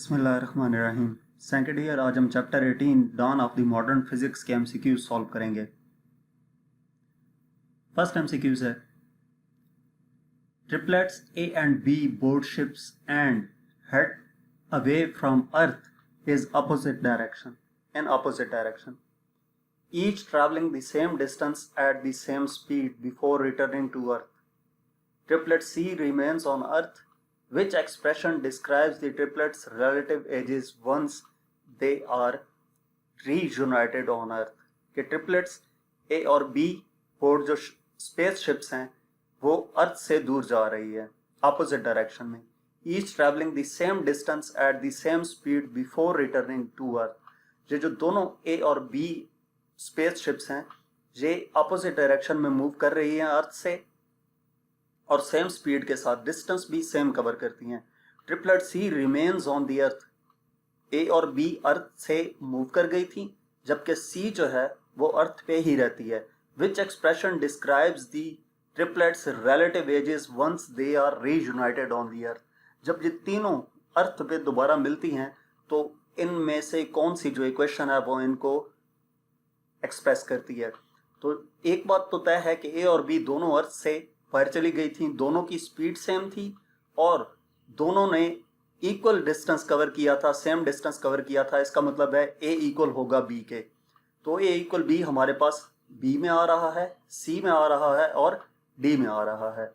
बिस्मिल्लाहिर्रहमानिर्रहीम। Second year आज हम chapter 18 dawn of the modern physics के एमसीक्यू सॉल्व करेंगे। फर्स्ट एमसीक्यूज है triplets A and B board ships and head away from earth is in opposite direction each travelling the same distance at the same speed before returning to earth. Triplet C remains on earth. Which expression describes the triplets' relative ages once they are reunited on Earth? कि triplets ए और B और जो space ships हैं वो अर्थ से दूर जा रही है ऑपोजिट डायरेक्शन में, each travelling the same distance at the same speed before returning to earth. ये जो दोनों ए और बी स्पेस शिप्स हैं ये ऑपोजिट डायरेक्शन में मूव कर रही हैं अर्थ से और सेम स्पीड के साथ, डिस्टेंस भी सेम कवर करती हैं। Triplet C remains on the earth, A और बी अर्थ से मूव कर गई थी जबकि सी जो है वो अर्थ पे ही रहती है। Which expression describes the triplets relative ages once they are reunited on the earth. जब ये तीनों अर्थ पे दोबारा मिलती हैं तो इनमें से कौन सी जो इक्वेशन है वो इनको एक्सप्रेस करती है। तो एक बात तो तय है कि ए और बी दोनों अर्थ से बाहर चली गई थी, दोनों की स्पीड सेम थी और दोनों ने इक्वल डिस्टेंस कवर किया था, सेम डिस्टेंस कवर किया था। इसका मतलब है ए इक्वल होगा बी के, तो ए इक्वल बी हमारे पास बी में आ रहा है, सी में आ रहा है और डी में आ रहा है।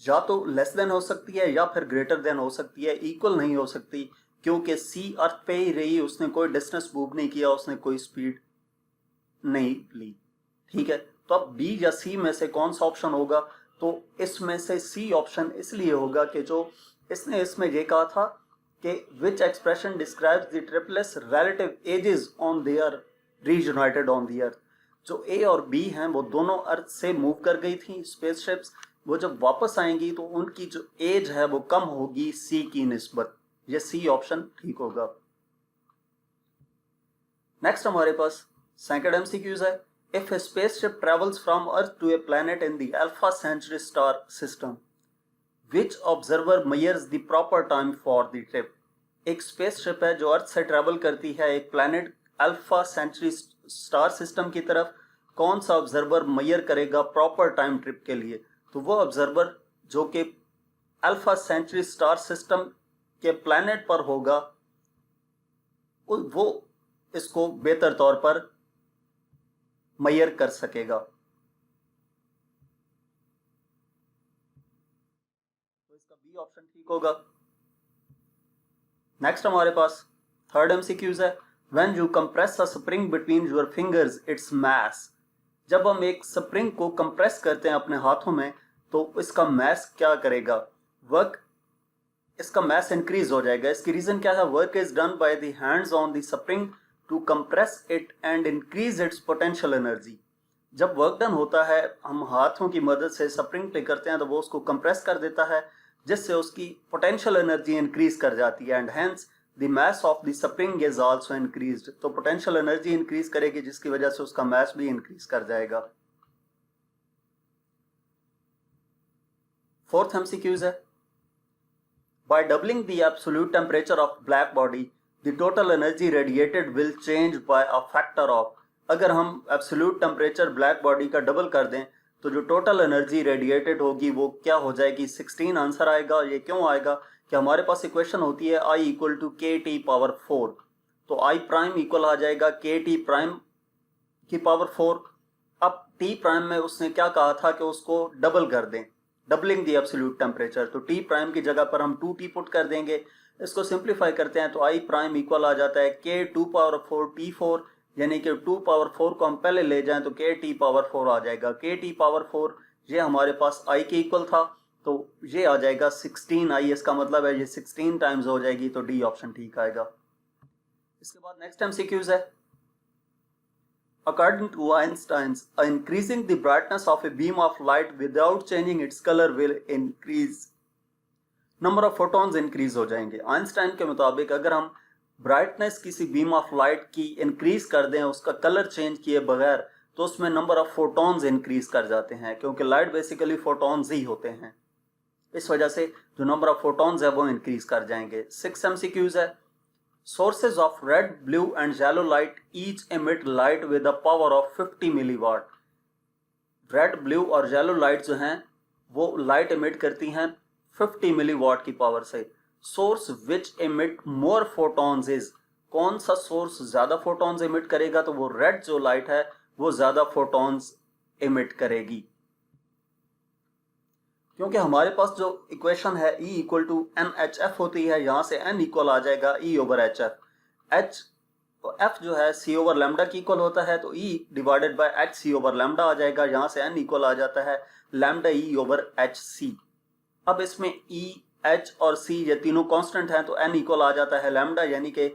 या तो लेस देन हो सकती है या फिर ग्रेटर देन हो सकती है, इक्वल नहीं हो सकती क्योंकि सी अर्थ पे ही रही, उसने कोई डिस्टेंस मूव नहीं किया, उसने कोई स्पीड नहीं ली। ठीक है, तो अब बी या सी में से कौन सा ऑप्शन होगा? तो इसमें से सी ऑप्शन इसलिए होगा कि जो इसने इसमें ये कहा था कि which expression describes the triplets relative ages on their reunited on the earth. जो ए और बी हैं वो दोनों अर्थ से मूव कर गई थी स्पेसशिप्स, वो जब वापस आएंगी तो उनकी जो एज है वो कम होगी सी की निस्बत। ये सी ऑप्शन ठीक होगा। नेक्स्ट हमारे पास सेकंड एमसीक्यूज है If a spaceship travels from Earth to a planet in the Alpha Centauri star system, which observer measures the proper time for the trip? एक स्पेसशिप है जो अर्थ से travel करती है एक planet Alpha Centauri star system की तरफ, कौन सा ऑब्जर्वर मेजर करेगा प्रॉपर टाइम ट्रिप के लिए? तो वो ऑब्जर्वर जो कि अल्फा सेंचुरी स्टार सिस्टम के प्लैनेट पर होगा वो इसको बेहतर तौर पर मेजर कर सकेगा। तो इसका बी ऑप्शन ठीक होगा। नेक्स्ट हमारे पास थर्ड एमसीक्यूज है when you compress a spring between your fingers its mass. जब हम एक स्प्रिंग को कंप्रेस करते हैं अपने हाथों में तो इसका मास क्या करेगा? वर्क, इसका मास इंक्रीज हो जाएगा। इसकी रीजन क्या है? Work is done by the hands on the spring to compress it and increase its potential energy. जब वर्क डन होता है हम हाथों की मदद से स्प्रिंग प्ले करते हैं तो वो उसको कंप्रेस कर देता है जिससे उसकी पोटेंशियल एनर्जी इंक्रीज कर जाती है and hence the mass of the spring is also increased. तो पोटेंशियल एनर्जी इंक्रीज करेगी जिसकी वजह से उसका मास भी इंक्रीज कर जाएगा। फोर्थ एमसीक्यूज है by doubling the absolute temperature of black body the total energy radiated will change by a factor of। अगर हम एब्सोल्यूट टेम्परेचर ब्लैक बॉडी का डबल कर दें तो जो टोटल एनर्जी रेडिएटेड होगी वो क्या हो जाएगी? 16 आंसर आएगा। ये क्यों आएगा कि हमारे पास इक्वेशन होती है I इक्वल टू के टी पावर 4, तो I प्राइम इक्वल आ जाएगा के टी प्राइम की पावर 4। अब टी प्राइम में उसने क्या कहा था कि उसको डबल कर दें, डबलिंग द एब्सोल्यूट टेम्परेचर, तो टी प्राइम की जगह पर हम 2t पुट कर देंगे। इसको सिंप्लीफाई करते हैं तो आई प्राइम इक्वल आ जाता है के 2 पावर 4 T4, यानी कि 2 पावर 4 को हम पहले ले जाएं तो के टी पावर 4 आ जाएगा। के टी पावर 4 ये हमारे पास आई के इक्वल था तो ये आ जाएगा 16 आई, इसका मतलब है ये 16 टाइम्स हो जाएगी, तो डी ऑप्शन ठीक आएगा। इसके बाद नेक्स्ट एमसीक्यूज है According to Einstein, increasing the brightness of a beam of light without changing its color will increase number of photons increase हो जाएंगे। आइंस्टाइन के मुताबिक अगर हम ब्राइटनेस किसी बीम ऑफ लाइट की इंक्रीज कर दें उसका कलर चेंज किए बगैर तो उसमें नंबर ऑफ फोटॉन्स इंक्रीज कर जाते हैं क्योंकि लाइट बेसिकली फोटॉन्स ही होते हैं। इस वजह से जो नंबर ऑफ फोटॉन्स है वो इंक्रीज कर जाएंगे। 6 MCQs है। Sources of red, blue and yellow light each emit light with a power of 50 milliwatt. Red, blue और येलो लाइट जो हैं वो लाइट एमिट करती हैं 50 मिलीवाट की पावर से। Source which emit more photons is, कौन सा सोर्स ज्यादा फोटॉन्स एमिट करेगा, तो वो रेड जो लाइट है वो ज्यादा फोटॉन्स एमिट करेगी। क्योंकि हमारे पास जो इक्वेशन है E इक्वल टू NHF होती है, यहां से N इक्वल आ जाएगा E ओवर HF। H तो F जो है C ओवर लैम्डा की इक्वल होता है, तो E divided by HC over lambda आ जाएगा। यहां से N इक्वल आ जाता है लैम्डा E ओवर HC। अब इसमें E, H और C ये तीनों कांस्टेंट हैं, तो N इक्वल आ जाता है लैम्डा यानी कि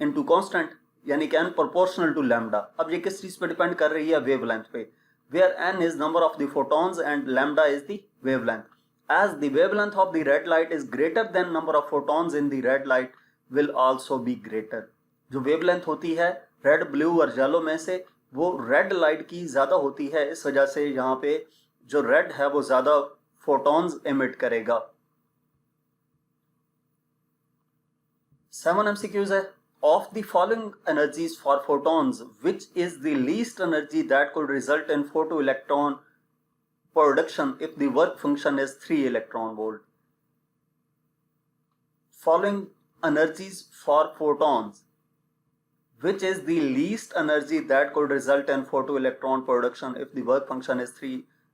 इनटू कांस्टेंट यानी कि N प्रोपोर्शनल टू लैम्डा। अब ये किस चीज पे डिपेंड कर रही है? वेवलेंथ पे, where N is number of the photons and lambda is the wavelength. As the wavelength of the red light is greater than number of photons in the red light will also be greater. जो wavelength होती है red, blue और yellow में से वो red light की ज्यादा होती है, इस वजह से यहाँ पे जो रेड है वो ज्यादा फोटॉन्स एमिट करेगा। 7 MCQs है। Of the following energies for photons, which is the least energy that could result in photoelectron production if the work function is 3 electron volt? Following energies for photons, which is the least energy that could result in photoelectron production if the work function is 3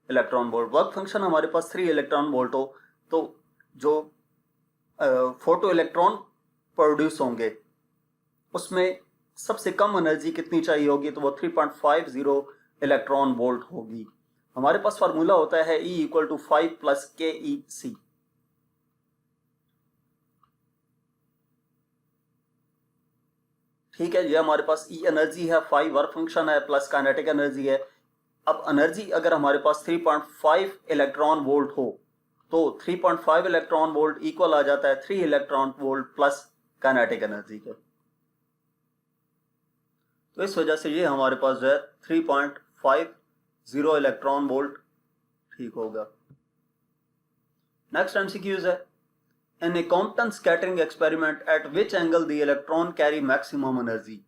electron volt? Work function हमारे पास 3 electron volt हो तो जो photo electron produce होंगे उसमें सबसे कम energy कितनी चाहिए होगी, तो वो 3.50 इलेक्ट्रॉन वोल्ट होगी। हमारे पास फार्मूला होता है E equal to 5 plus KEC। ठीक है, ये हमारे पास E एनर्जी है, 5 वर्क फंक्शन है, प्लस काइनेटिक एनर्जी है। अब एनर्जी अगर हमारे पास 3.5 इलेक्ट्रॉन वोल्ट हो तो 3.5 इलेक्ट्रॉन वोल्ट इक्वल आ जाता है 3 electron volt plus kinetic energy के। तो इस वजह से ये हमारे पास जो है 3.50 इलेक्ट्रॉन वोल्ट ठीक होगा। नेक्स्ट एमसीक्यूज है। In a Compton scattering experiment at which angle the electron carry maximum energy.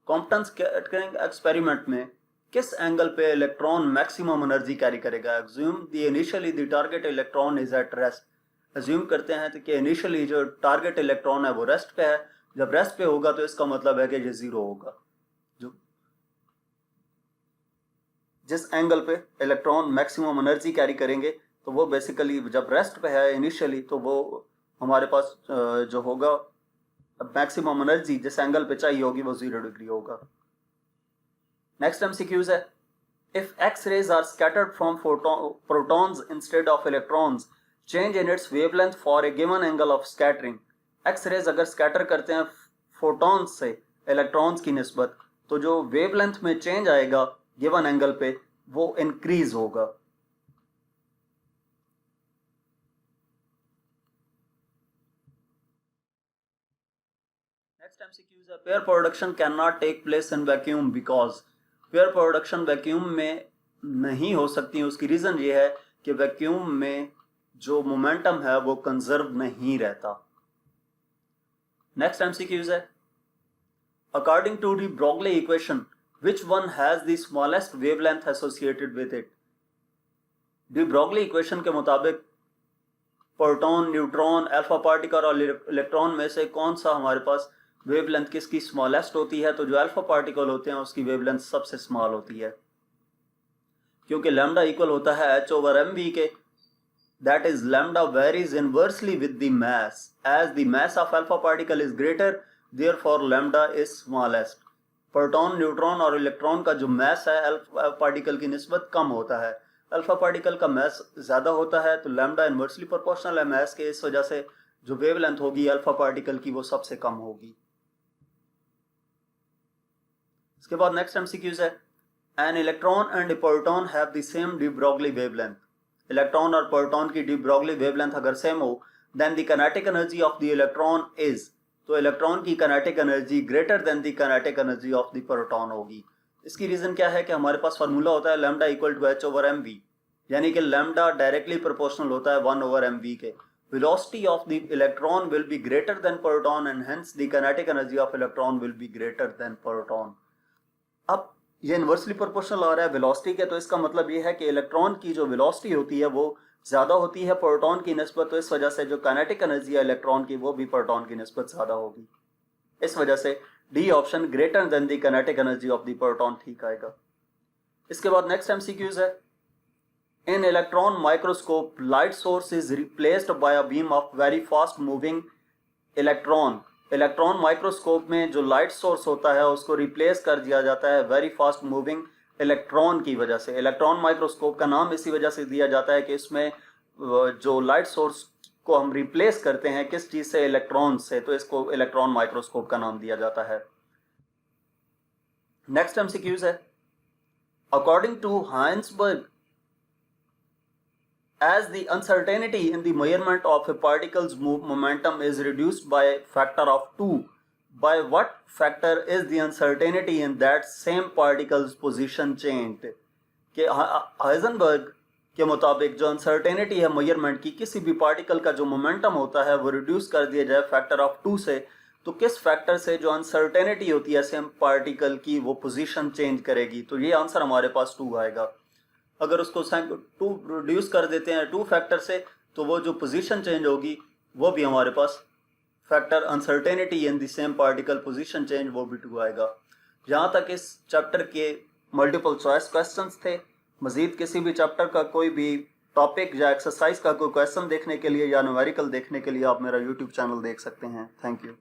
Compton scattering experiment में किस एंगल पे इलेक्ट्रॉन मैक्सिमम एनर्जी कैरी करेगा? Assume the initially the target electron is at rest. Assume करते हैं कि initially जो target electron है वो रेस्ट पे है। जब रेस्ट पे होगा तो इसका मतलब है कि ये जीरो होगा। जो जिस एंगल पे इलेक्ट्रॉन मैक्सिमम एनर्जी कैरी करेंगे तो वो बेसिकली जब रेस्ट पे है इनिशियली तो वो हमारे पास जो होगा मैक्सिमम एनर्जी जिस एंगल पे चाहिए होगी वो 0 डिग्री होगा। नेक्स्ट एमसीक्यूज है। If X rays are scattered from protons instead of electrons, change in its wavelength for a given angle of scattering. X rays अगर स्कैटर करते हैं फोटॉन्स से इलेक्ट्रॉन्स की निस्बत, तो जो वेवलेंथ में चेंज आएगा गिवन एंगल पे वो इंक्रीज होगा। नेक्स्ट एमसीक्यूज है। Pair production can not take place in vacuum because. Pair production vacuum में नहीं हो सकती। उसकी रीजन ये है कि वैक्यूम में जो मोमेंटम है वो कंजर्व नहीं रहता। नेक्स्ट एमसीक्यूज है। According to the Broglie equation which one has the smallest wavelength associated with it? De Broglie equation के मुताबिक प्रोटॉन, न्यूट्रॉन, अल्फा पार्टिकल और इलेक्ट्रॉन में से कौन सा हमारे पास वेवलेंथ किसकी स्मॉलेस्ट होती है? तो जो अल्फा पार्टिकल होते हैं उसकी वेवलेंथ सबसे स्मॉल होती है, क्योंकि लैम्डा इक्वल होता है h ओवर mv के। That is lambda varies inversely with the mass. As the mass of alpha particle is greater, therefore lambda is smallest. Proton, neutron और इलेक्ट्रॉन का जो मास है अल्फा पार्टिकल की निस्बत कम होता है। अल्फा पार्टिकल का मास ज्यादा होता है तो लैम्डा इनवर्सली प्रोपोर्शनल है मास के, इस वजह से जो वेवलेंथ होगी अल्फा पार्टिकल की वो सबसे कम होगी। इसके बाद नेक्स्ट एमसीक्यूज है। An electron and a proton have the same de Broglie wavelength. Electron और प्रोटॉन की डी ब्रोगली वेवलेंथ अगर सेम हो, then the kinetic energy of the electron is, तो इलेक्ट्रॉन की kinetic energy greater than the kinetic energy of the proton होगी। इसकी reason क्या है कि हमारे पास फार्मूला होता है lambda equal to h over mv। यानी कि लैम्डा डायरेक्टली प्रोपोर्शनल होता है 1/mv के। velocity of the electron will be greater than proton and hence the kinetic energy of electron will be greater than proton। अब ये inversely proportional आ रहा है velocity के, तो इसका मतलब ये है कि इलेक्ट्रॉन की जो वेलोसिटी होती है वो ज़्यादा होती है प्रोटॉन की निस्बत, तो इस वजह से जो काइनेटिक एनर्जी है इलेक्ट्रॉन की वो भी प्रोटॉन की निस्बत ज़्यादा होगी। इस वजह से D option greater than the kinetic energy of the proton ठीक आएगा। इसके बाद नेक्स्ट एमसीक्यूज है, in electron microscope light source is replaced by a beam of very fast moving electron। Electron microscope में जो लाइट सोर्स होता है उसको रिप्लेस कर दिया जाता है वेरी फास्ट मूविंग इलेक्ट्रॉन की वजह से। इलेक्ट्रॉन माइक्रोस्कोप का नाम इसी वजह से दिया जाता है कि इसमें जो लाइट सोर्स को हम रिप्लेस करते हैं किस चीज से, इलेक्ट्रॉन से, तो इसको इलेक्ट्रॉन माइक्रोस्कोप का नाम दिया जाता है। नेक्स्ट एमसीक्यूज है, according to Heisenberg, as the uncertainty in the measurement of a particle's momentum is reduced by a factor of 2, by what factor is the uncertainty in that same particle's position changed? कि Heisenberg के मुताबिक जो uncertainty है measurement की, किसी भी particle का जो मोमेंटम होता है वो रिड्यूस कर दिया जाए फैक्टर ऑफ 2 से, तो किस फैक्टर से जो अनसर्टेनिटी होती है सेम पार्टिकल की वो पोजीशन चेंज करेगी? तो ये आंसर हमारे पास 2 आएगा। अगर उसको 2 रिड्यूस कर देते हैं 2 फैक्टर से, तो वो जो पोजीशन चेंज होगी वो भी हमारे पास factor uncertainty in the same particle position change वो भी 2 आएगा। यहाँ तक इस चैप्टर के मल्टीपल चॉइस क्वेश्चंस थे। मजीद किसी भी चैप्टर का कोई भी टॉपिक या एक्सरसाइज का कोई क्वेश्चन देखने के लिए या न्यूमेरिकल देखने के लिए आप मेरा यूट्यूब चैनल देख सकते हैं। Thank you.